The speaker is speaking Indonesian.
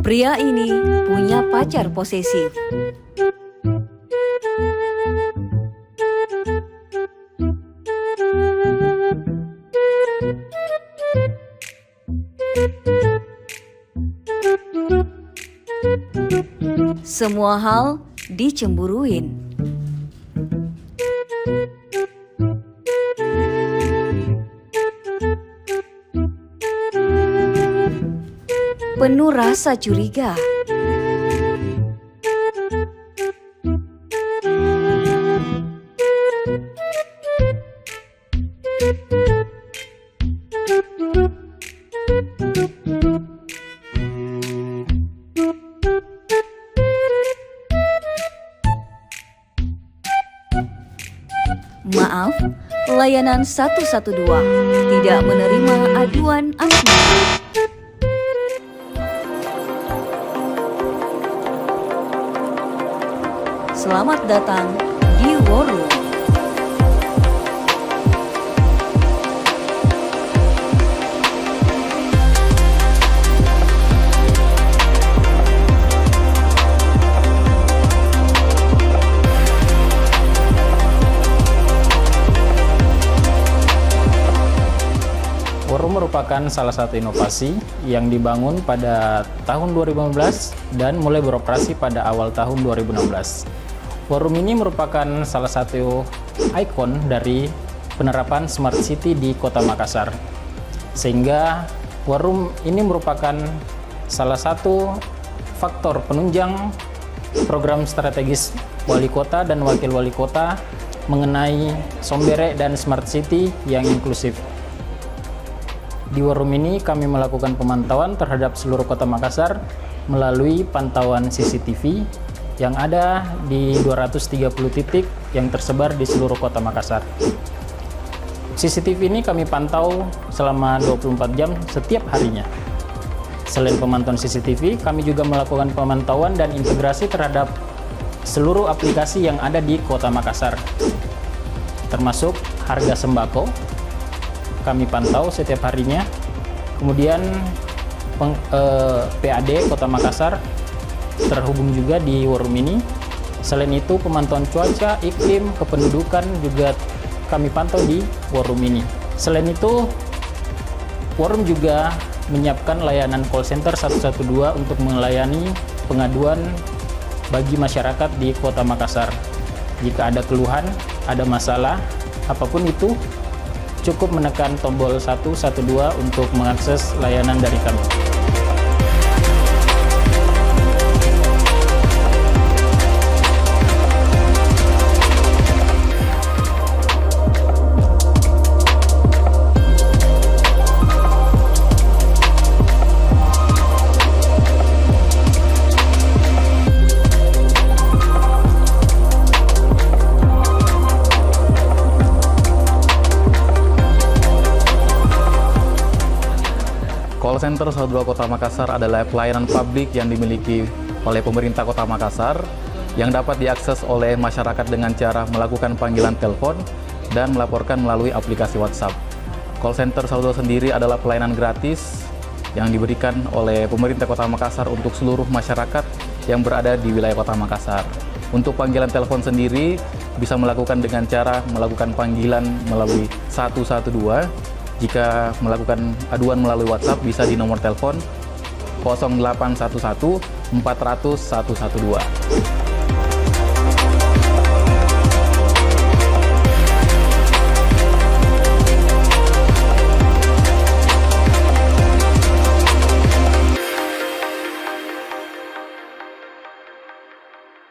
Pria ini punya pacar posesif. Semua hal dicemburuin. Penuh rasa curiga. Maaf, layanan 112 tidak menerima aduan asmara. Selamat datang di War Room. War Room merupakan salah satu inovasi yang dibangun pada tahun 2015 dan mulai beroperasi pada awal tahun 2016. War Room ini merupakan salah satu ikon dari penerapan Smart City di Kota Makassar. Sehingga War Room ini merupakan salah satu faktor penunjang program strategis wali kota dan wakil wali kota mengenai Sombere dan Smart City yang inklusif. Di War Room ini kami melakukan pemantauan terhadap seluruh Kota Makassar melalui pantauan CCTV yang ada di 230 titik yang tersebar di seluruh Kota Makassar. CCTV ini kami pantau selama 24 jam setiap harinya. Selain pemantauan CCTV, kami juga melakukan pemantauan dan integrasi terhadap seluruh aplikasi yang ada di Kota Makassar, termasuk harga sembako. Kami pantau setiap harinya. Kemudian PAD Kota Makassar terhubung juga di War Room ini. Selain itu, pemantauan cuaca, iklim, kependudukan juga kami pantau di War Room ini. Selain itu, War Room juga menyiapkan layanan call center 112 untuk melayani pengaduan bagi masyarakat di Kota Makassar. Jika ada keluhan, ada masalah, apapun itu, cukup menekan tombol 112 untuk mengakses layanan dari kami. Call Center 112 Kota Makassar adalah pelayanan publik yang dimiliki oleh pemerintah Kota Makassar yang dapat diakses oleh masyarakat dengan cara melakukan panggilan telepon dan melaporkan melalui aplikasi WhatsApp. Call Center 112 sendiri adalah pelayanan gratis yang diberikan oleh pemerintah Kota Makassar untuk seluruh masyarakat yang berada di wilayah Kota Makassar. Untuk panggilan telepon sendiri bisa melakukan dengan cara melakukan panggilan melalui 112. Jika melakukan aduan melalui WhatsApp bisa di nomor telepon 0811 400 112.